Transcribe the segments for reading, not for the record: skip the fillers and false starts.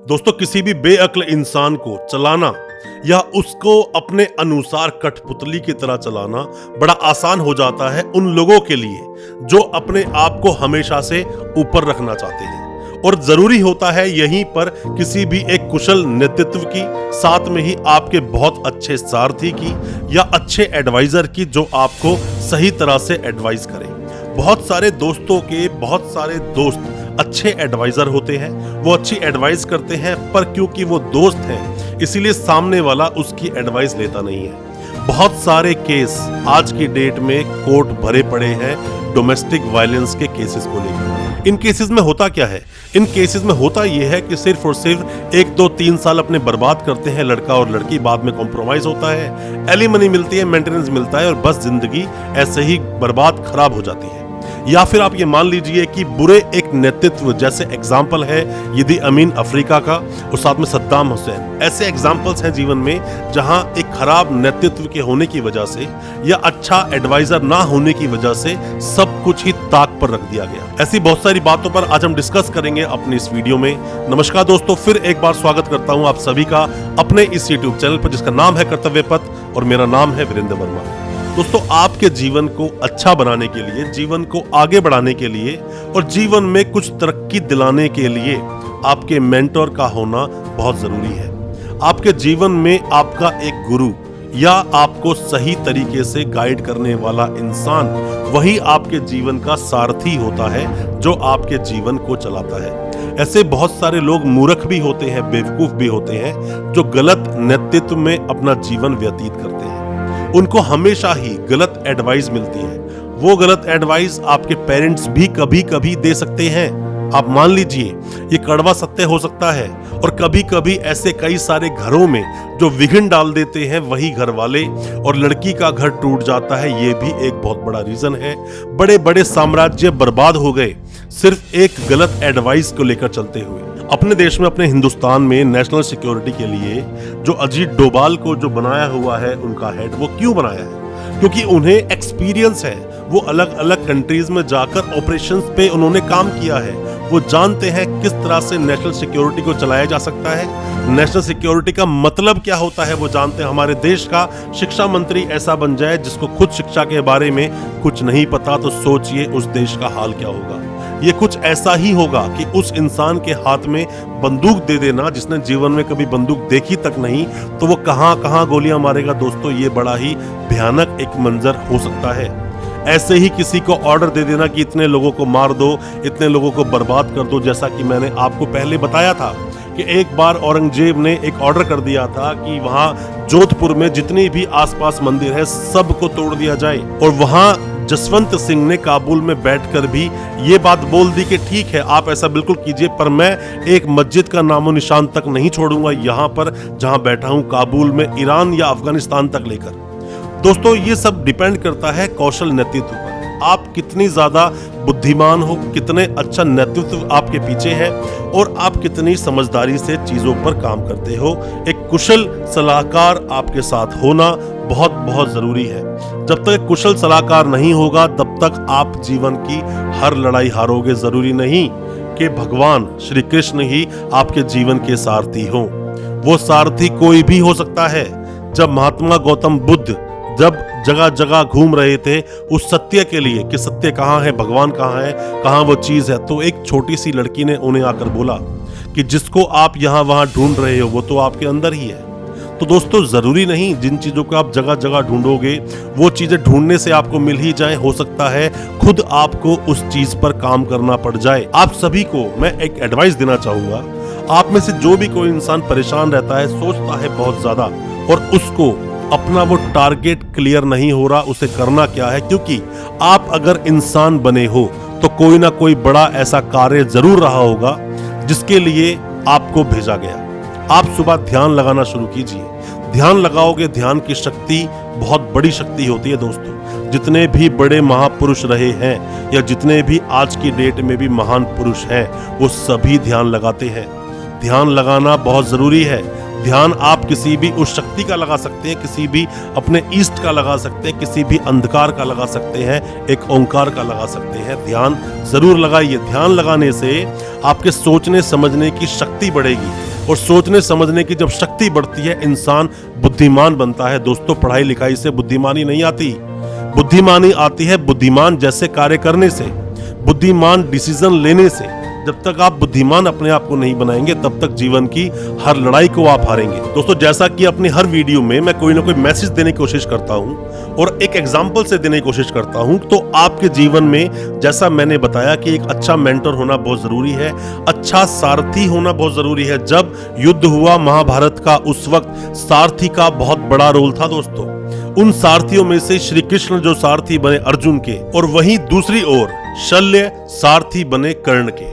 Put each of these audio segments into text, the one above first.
दोस्तों, किसी भी बेअक्ल इंसान को चलाना या उसको अपने अनुसार कठपुतली की तरह चलाना बड़ा आसान हो जाता है उन लोगों के लिए जो अपने आप को हमेशा से ऊपर रखना चाहते हैं। और जरूरी होता है यहीं पर किसी भी एक कुशल नेतृत्व की, साथ में ही आपके बहुत अच्छे सारथी की या अच्छे एडवाइजर की जो आपको सही तरह से एडवाइस करें। बहुत सारे दोस्तों के बहुत सारे दोस्त अच्छे एडवाइजर होते हैं, वो अच्छी एडवाइस करते हैं, पर क्योंकि वो दोस्त हैं इसीलिए सामने वाला उसकी एडवाइस लेता नहीं है। बहुत सारे केस आज की डेट में कोर्ट भरे पड़े हैं डोमेस्टिक वायलेंस के केसेस को लेकर। इन केसेस में होता क्या है? इन केसेस में होता यह है कि सिर्फ और सिर्फ 1 2 3 साल अपने बर्बाद करते हैं लड़का और लड़की, बाद में कॉम्प्रोमाइज होता है, एलिमनी मिलती है, मेंटेनेंस मिलता है और बस जिंदगी ऐसे ही बर्बाद खराब हो जाती है। या फिर आप ये मान लीजिए कि बुरे एक नेतृत्व, जैसे एग्जाम्पल है यदि अमीन अफ्रीका का और साथ में सद्दाम हुसैन, ऐसे एग्जाम्पल्स हैं जीवन में जहां एक खराब नेतृत्व के होने की वजह से या अच्छा एडवाइजर ना होने की वजह से सब कुछ ही ताक पर रख दिया गया। ऐसी बहुत सारी बातों पर आज हम डिस्कस करेंगे अपनी इस वीडियो में। नमस्कार दोस्तों, फिर एक बार स्वागत करता हूं आप सभी का अपने इस यूट्यूब चैनल पर जिसका नाम है कर्तव्य पथ और मेरा नाम है वीरेंद्र वर्मा। दोस्तों, आपके जीवन को अच्छा बनाने के लिए, जीवन को आगे बढ़ाने के लिए और जीवन में कुछ तरक्की दिलाने के लिए आपके मेंटर का होना बहुत जरूरी है। आपके जीवन में आपका एक गुरु या आपको सही तरीके से गाइड करने वाला इंसान वही आपके जीवन का सारथी होता है जो आपके जीवन को चलाता है। ऐसे बहुत सारे लोग मूर्ख भी होते हैं, बेवकूफ भी होते हैं जो गलत नेतृत्व में अपना जीवन व्यतीत करते हैं। उनको हमेशा ही गलत एडवाइस मिलती है। वो गलत एडवाइस आपके पेरेंट्स भी कभी कभी दे सकते हैं। आप मान लीजिए ये कड़वा सत्य हो सकता है। और कभी कभी ऐसे कई सारे घरों में जो विघ्न डाल देते हैं वही घर वाले, और लड़की का घर टूट जाता है, ये भी एक बहुत बड़ा रीजन है। बड़े बड़े साम्राज्य बर्बाद हो गए सिर्फ एक गलत एडवाइस को लेकर चलते हुए। अपने देश में, अपने हिंदुस्तान में नेशनल सिक्योरिटी के लिए जो अजीत डोभाल को जो बनाया हुआ है उनका हेड, वो क्यों बनाया है? क्योंकि उन्हें एक्सपीरियंस है। वो अलग अलग कंट्रीज में जाकर ऑपरेशंस पे उन्होंने काम किया है। वो जानते हैं किस तरह से नेशनल सिक्योरिटी को चलाया जा सकता है, नेशनल सिक्योरिटी का मतलब क्या होता है वो जानते हैं। हमारे देश का शिक्षा मंत्री ऐसा बन जाए जिसको खुद शिक्षा के बारे में कुछ नहीं पता, तो सोचिए उस देश का हाल क्या होगा। ये कुछ ऐसा ही होगा कि उस इंसान के हाथ में बंदूक दे देना जिसने जीवन में कभी बंदूक देखी तक नहीं, तो वो कहां कहां गोलियां मारेगा। दोस्तों, ये बड़ा ही भयानक एक मंजर हो सकता है। ऐसे ही किसी को ऑर्डर दे देना कि इतने लोगों को मार दो, इतने लोगों को बर्बाद कर दो। जैसा कि मैंने आपको पहले बताया था कि एक बार औरंगजेब ने एक ऑर्डर कर दिया था कि वहां जोधपुर में जितनी भी आसपास मंदिर है सबको तोड़ दिया जाए। और वहां जसवंत सिंह ने काबुल में बैठकर भी ये बात बोल दी कि ठीक है, आप ऐसा बिल्कुल कीजिए, पर मैं एक मस्जिद का नामो निशान तक नहीं छोड़ूंगा यहाँ पर जहां बैठा हूं, काबुल में, ईरान या अफगानिस्तान तक लेकर। दोस्तों, ये सब डिपेंड करता है कौशल नेतृत्व पर। आप कितनी ज्यादा बुद्धिमान हो, कितने अच्छा नेतृत्व आपके पीछे है और आप कितनी समझदारी से चीजों पर काम करते हो। एक कुशल सलाहकार आपके साथ होना बहुत बहुत जरूरी है। जब तक कुशल सलाहकार नहीं होगा तब तक आप जीवन की हर लड़ाई हारोगे। जरूरी नहीं कि भगवान श्री कृष्ण ही आपके जीवन के सारथी हो। वो सारथी कोई भी हो सकता है। जब महात्मा गौतम बुद्ध जब जगह जगह घूम रहे थे उस सत्य के लिए कि सत्य कहाँ है, भगवान कहाँ है, कहाँ वो चीज है, तो एक छोटी सी लड़की ने उन्हें आकर बोला कि जिसको आप यहाँ वहां ढूंढ रहे हो वो तो आपके अंदर ही है। तो दोस्तों, जरूरी नहीं जिन चीजों को आप जगह जगह ढूंढोगे वो चीजें ढूंढने से आपको मिल ही जाए। हो सकता है खुद आपको उस चीज पर काम करना पड़ जाए। आप सभी को मैं एक एडवाइस देना चाहूंगा। आप में से जो भी कोई इंसान परेशान रहता है, सोचता है बहुत ज्यादा और उसको अपना वो टारगेट क्लियर नहीं हो रहा, उसे करना क्या है? क्योंकि आप अगर इंसान बने हो तो कोई ना कोई बड़ा ऐसा कार्य जरूर रहा होगा जिसके लिए आपको भेजा गया। आप सुबह ध्यान लगाना शुरू कीजिए। ध्यान लगाओगे, ध्यान की शक्ति बहुत बड़ी शक्ति होती है। दोस्तों, जितने भी बड़े महापुरुष रहे हैं या जितने भी आज की डेट में भी महान पुरुष हैं, वो सभी ध्यान लगाते हैं। ध्यान लगाना बहुत जरूरी है। ध्यान आप किसी भी उस शक्ति का लगा सकते हैं, किसी भी अपने ईस्ट का लगा सकते हैं, किसी भी अंधकार का लगा सकते हैं, एक ओंकार का लगा सकते हैं। ध्यान जरूर लगाइए। ध्यान लगाने से आपके सोचने समझने की शक्ति बढ़ेगी। और सोचने समझने की जब शक्ति बढ़ती है, इंसान बुद्धिमान बनता है। दोस्तों, पढ़ाई लिखाई से बुद्धिमानी नहीं आती, बुद्धिमानी आती है बुद्धिमान जैसे कार्य करने से, बुद्धिमान डिसीजन लेने से। जब तक आप बुद्धिमान अपने आप को नहीं बनाएंगे, तब तक जीवन की हर लड़ाई को आप हारेंगे। दोस्तों, जैसा कि अपनी हर वीडियो में मैं कोई ना कोई मैसेज देने की कोशिश करता हूं और एक एग्जाम्पल से देने की कोशिश करता हूं, तो आपके जीवन में जैसा मैंने बताया कि एक अच्छा मेंटर होना बहुत जरूरी है, अच्छा सारथी होना बहुत जरूरी है। जब युद्ध हुआ महाभारत का, उस वक्त सारथी का बहुत बड़ा रोल था दोस्तों। उन सारथियों में से श्री कृष्ण जो सारथी बने अर्जुन के, और वहीं दूसरी ओर शल्य सारथी बने कर्ण के।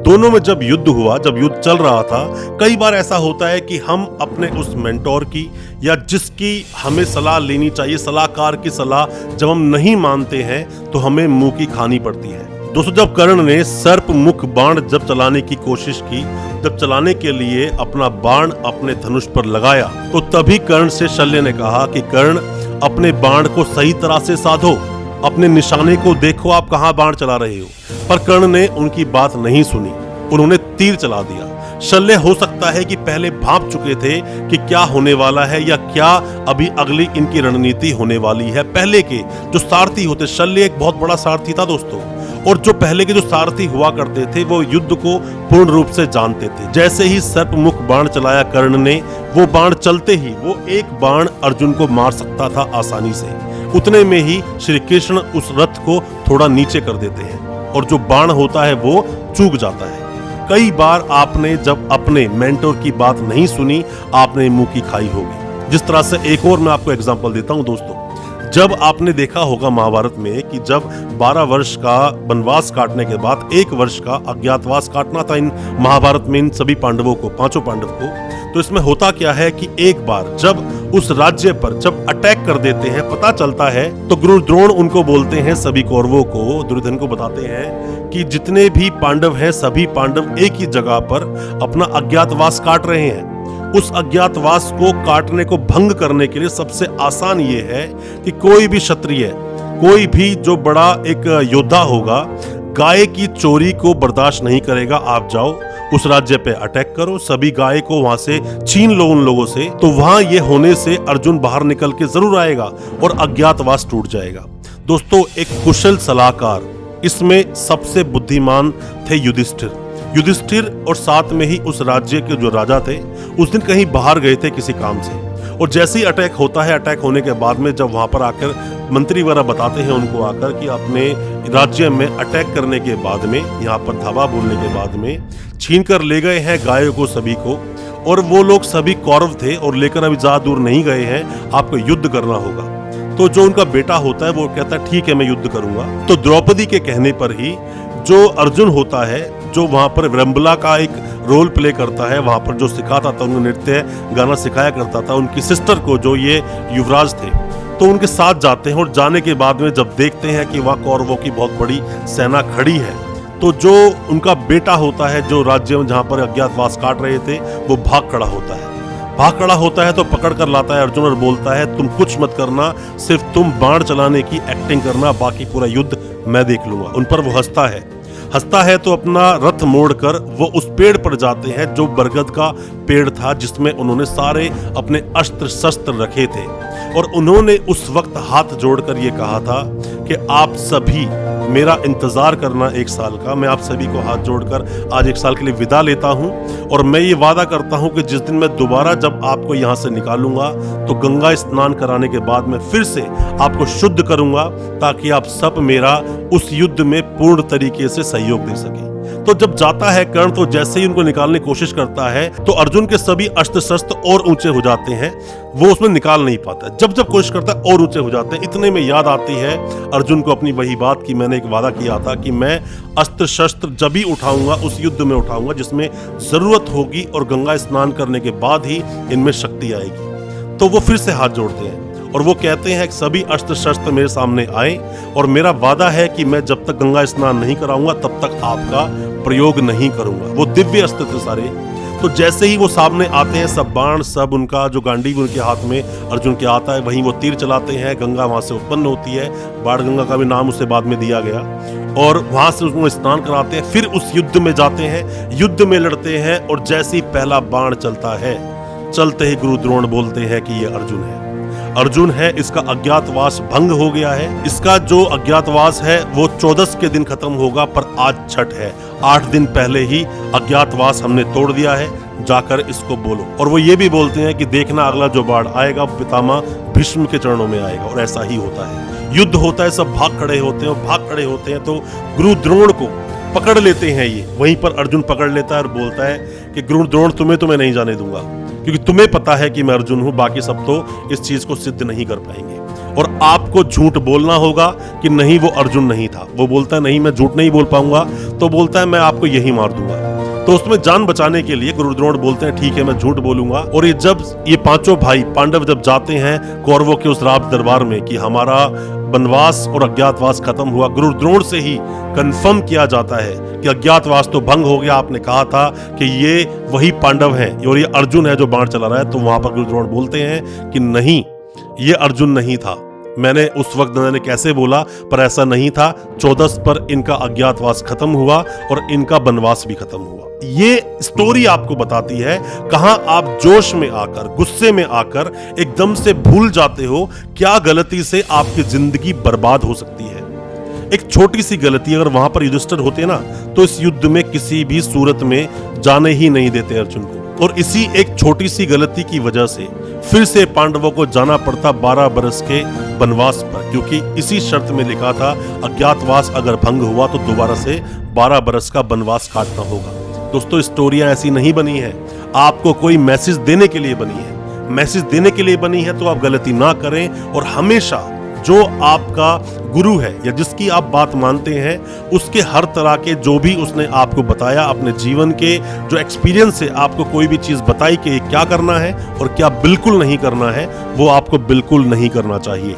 दोनों में जब युद्ध हुआ, जब युद्ध चल रहा था, कई बार ऐसा होता है कि हम अपने उस मेंटोर की या जिसकी हमें सलाह लेनी चाहिए, सलाहकार की सलाह जब हम नहीं मानते हैं तो हमें मुंह की खानी पड़ती है। दोस्तों, जब कर्ण ने सर्प मुख बाण जब चलाने की कोशिश की, जब चलाने के लिए अपना बाण अपने धनुष पर लगाया, तो तभी कर्ण से शल्य ने कहा कि कर्ण, अपने बाण को सही तरह से साधो, अपने निशाने को देखो, आप कहां बाण चला रहे हो। पर कर्ण ने उनकी बात नहीं सुनी, उन्होंने तीर चला दिया। शल्य हो सकता है कि पहले भांप चुके थे कि क्या होने वाला है या क्या अभी अगली इनकी रणनीति होने वाली है। पहले के जो सारथी होते, शल्य एक बहुत बड़ा सारथी था दोस्तों, और जो पहले के जो सारथी हुआ करते थे वो युद्ध को पूर्ण रूप से जानते थे। जैसे ही सर्प मुख बाण चलाया कर्ण ने, वो बाण चलते ही वो एक बाण अर्जुन को मार सकता था आसानी से। उतने में ही श्री कृष्ण उस रथ को थोड़ा नीचे कर देते हैं और जो बाण होता है वो चूक जाता है। कई बार आपने जब अपने मेंटोर की बात नहीं सुनी, आपने मुंह की खाई होगी। जिस तरह से एक और मैं आपको एग्जांपल देता हूं दोस्तों, जब आपने देखा होगा महाभारत में कि जब 12 वर्ष का वनवास काटने के बाद 1 वर्ष का अज्ञातवास काटना था इन महाभारत में इन सभी पांडवों को, 5 पांडव को, तो इसमें होता क्या है कि एक बार जब उस राज्य पर जब अटैक कर देते हैं, पता चलता है, तो गुरु द्रोण उनको बोलते हैं, सभी कौरवों को, दुर्योधन को बताते हैं कि जितने भी पांडव हैं, सभी पांडव एक ही जगह पर अपना अज्ञातवास काट रहे हैं। उस अज्ञातवास को काटने को भंग करने के लिए सबसे आसान ये है कि कोई भी क्षत्रिय, कोई भी जो बड़ा एक योद्धा होगा, गाय की चोरी को बर्दाश्त नहीं करेगा। आप जाओ उस राज्य पे अटैक करो, सभी गाय को वहां से छीन लो उन लोगों से, तो वहां ये होने से अर्जुन बाहर निकल के जरूर आएगा और अज्ञातवास टूट जाएगा। दोस्तों, एक कुशल सलाहकार, इसमें सबसे बुद्धिमान थे युधिष्ठिर और साथ में ही उस राज्य के जो राजा थे, उस दिन कहीं बाहर गए थे किसी काम से, और जैसे ही अटैक होता है, अटैक होने के बाद में जब वहां पर आकर मंत्री वगैरह बताते हैं उनको आकर कि अपने राज्य में अटैक करने के बाद में, यहाँ पर धावा बोलने के बाद में छीन कर ले गए हैं गायों को सभी को, और वो लोग सभी कौरव थे और लेकर अभी ज्यादा दूर नहीं गए हैं, आपको युद्ध करना होगा। तो जो उनका बेटा होता है वो कहता है ठीक है मैं युद्ध करूंगा। तो द्रौपदी के कहने पर ही जो अर्जुन होता है, जो वहां पर विरंबला का एक रोल प्ले करता है, वहां पर जो सिखाता था, उनको नृत्य गाना सिखाया करता था, उनकी सिस्टर को, जो ये युवराज थे, तो उनके साथ जाते हैं। और जाने के बाद में जब देखते हैं कि वहां कौरवों की बहुत बड़ी सेना खड़ी है, तो जो उनका बेटा होता है, जो राज्य में जहां पर अज्ञातवास काट रहे थे, वो भाग खड़ा होता है तो पकड़ कर लाता है अर्जुन और बोलता है तुम कुछ मत करना, सिर्फ तुम बाण चलाने की एक्टिंग करना, बाकी पूरा युद्ध मैं देख लूंगा। उन पर वो हंसता है तो अपना रथ मोड़कर वो उस पेड़ पर जाते हैं जो बरगद का पेड़ था, जिसमें उन्होंने सारे अपने अस्त्र शस्त्र रखे थे, और उन्होंने उस वक्त हाथ जोड़कर ये कहा था कि आप सभी मेरा इंतजार करना 1 साल का। मैं आप सभी को हाथ जोड़कर आज 1 साल के लिए विदा लेता हूं, और मैं ये वादा करता हूं कि जिस दिन मैं दोबारा जब आपको यहां से निकालूंगा, तो गंगा स्नान कराने के बाद मैं फिर से आपको शुद्ध करूंगा, ताकि आप सब मेरा उस युद्ध में पूर्ण तरीके से सहयोग दे सके। तो जब जाता है कर्ण, तो जैसे ही उनको निकालने की कोशिश करता है, तो अर्जुन के सभी अस्त्र शस्त्र और ऊंचे हो जाते हैं, वो उसमें निकाल नहीं पाता। जब कोशिश करता है और ऊंचे हो जाते हैं। इतने में याद आती है अर्जुन को अपनी वही बात कि मैंने एक वादा किया था कि मैं अस्त्र शस्त्र जब भी उठाऊंगा, उस युद्ध में उठाऊंगा जिसमें जरूरत होगी, और गंगा स्नान करने के बाद ही इनमें शक्ति आएगी। तो वो फिर से हाथ जोड़ते हैं और वो कहते हैं कि सभी अस्त्र शस्त्र मेरे सामने आए, और मेरा वादा है कि मैं जब तक गंगा स्नान नहीं कराऊंगा तब तक आपका प्रयोग नहीं करूंगा। वो दिव्य अस्त्र थे सारे। तो जैसे ही वो सामने आते हैं सब बाण, सब उनका जो गांडीव उनके हाथ में अर्जुन के आता है, वहीं वो तीर चलाते हैं। गंगा वहां से उत्पन्न होती है, बाण गंगा का भी नाम उसे बाद में दिया गया, और वहां से उसको स्नान कराते हैं। फिर उस युद्ध में जाते हैं, युद्ध में लड़ते हैं, और जैसे ही पहला बाण चलता है, चलते ही गुरु द्रोण बोलते हैं कि ये अर्जुन है, अर्जुन है। इसका अज्ञातवास भंग हो गया है। इसका जो अज्ञातवास है वो 14 के दिन खत्म होगा, पर आज छठ है, 8 दिन पहले ही अज्ञातवास हमने तोड़ दिया है, जाकर इसको बोलो। और वो ये भी बोलते हैं कि देखना अगला जो बाढ़ आएगा पितामह भीष्म के चरणों में आएगा। और ऐसा ही होता है, युद्ध होता है, सब भाग खड़े होते हैं, और भाग खड़े होते हैं तो गुरु द्रोण को पकड़ लेते हैं। ये वहीं पर अर्जुन पकड़ लेता है और बोलता है कि गुरु द्रोण तुम्हें तो मैं नहीं जाने दूंगा, क्योंकि तुम्हें पता है कि मैं अर्जुन हूं, बाकी सब तो इस चीज को सिद्ध नहीं कर पाएंगे, और आपको झूठ बोलना होगा कि नहीं वो अर्जुन नहीं था। वो बोलता है नहीं मैं झूठ नहीं बोल पाऊंगा, तो बोलता है मैं आपको यही मार दूंगा। तो उसमें जान बचाने के लिए गुरु द्रोण बोलते हैं ठीक है मैं झूठ बोलूंगा। और ये जब ये पांचों भाई पांडव जब जाते हैं कौरवों के उस राज दरबार में कि हमारा वनवास और अज्ञातवास खत्म हुआ, गुरु द्रोण से ही कंफर्म किया जाता है कि अज्ञातवास तो भंग हो गया, आपने कहा था कि ये वही पांडव हैं और ये अर्जुन है जो बाण चला रहा है। तो वहां पर गुरु द्रोण बोलते हैं कि नहीं ये अर्जुन नहीं था, मैंने उस वक्त मैंने कैसे बोला, पर ऐसा नहीं था। 14 पर इनका अज्ञातवास खत्म हुआ और इनका वनवास भी खत्म हुआ। ये स्टोरी आपको बताती है कहां आप जोश में आकर, गुस्से में आकर एकदम से भूल जाते हो, क्या गलती से आपकी जिंदगी बर्बाद हो सकती है। एक छोटी सी गलती, अगर वहां पर युधिष्ठिर होते ना तो इस युद्ध में किसी भी सूरत में जाने ही नहीं देते अर्जुन को। और इसी एक छोटी सी गलती की वजह से फिर से पांडवों को जाना पड़ता 12 बरस के वनवास पर, क्योंकि इसी शर्त में लिखा था अज्ञातवास अगर भंग हुआ तो दोबारा से 12 बरस का वनवास काटना होगा। दोस्तों स्टोरियां ऐसी नहीं बनी है, आपको कोई मैसेज देने के लिए बनी है। मैसेज देने के लिए बनी है तो आप गलती ना करें, और हमेशा जो आपका गुरु है या जिसकी आप बात मानते हैं उसके हर तरह के जो भी उसने आपको बताया, अपने जीवन के जो एक्सपीरियंस से आपको कोई भी चीज बताई कि क्या करना है और क्या बिल्कुल नहीं करना है, वो आपको बिल्कुल नहीं करना चाहिए।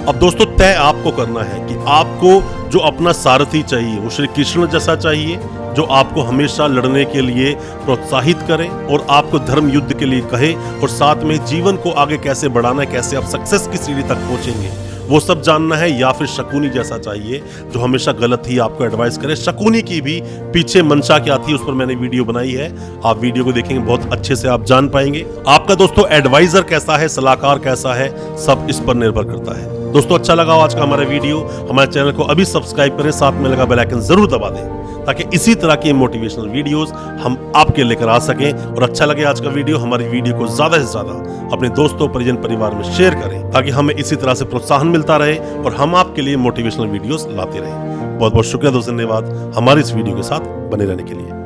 अब दोस्तों तय आपको करना है कि आपको जो अपना सारथी चाहिए वो श्री कृष्ण जैसा चाहिए, जो आपको हमेशा लड़ने के लिए प्रोत्साहित करे और आपको धर्म युद्ध के लिए कहे, और साथ में जीवन को आगे कैसे बढ़ाना है, कैसे आप सक्सेस की सीढ़ी तक पहुंचेंगे, वो सब जानना है। या फिर शकुनी जैसा चाहिए जो हमेशा गलत ही आपको एडवाइस करे। शकुनी की भी पीछे मंशा क्या थी उस पर मैंने वीडियो बनाई है, आप वीडियो को देखेंगे बहुत अच्छे से आप जान पाएंगे। आपका दोस्तों एडवाइजर कैसा है, सलाहकार कैसा है, सब इस पर निर्भर करता है। दोस्तों अच्छा लगा आज का हमारा वीडियो, हमारे चैनल को अभी सब्सक्राइब करें, साथ में लगा बेल आइकन जरूर दबा दें ताकि इसी तरह के मोटिवेशनल वीडियोस हम आपके लेकर आ सकें। और अच्छा लगे आज का वीडियो, हमारी वीडियो को ज्यादा से ज्यादा अपने दोस्तों परिजन परिवार में शेयर करें ताकि हमें इसी तरह से प्रोत्साहन मिलता रहे और हम आपके लिए मोटिवेशनल वीडियोस लाते रहें। बहुत बहुत शुक्रिया दोस्तों, धन्यवाद हमारे इस वीडियो के साथ बने रहने के लिए।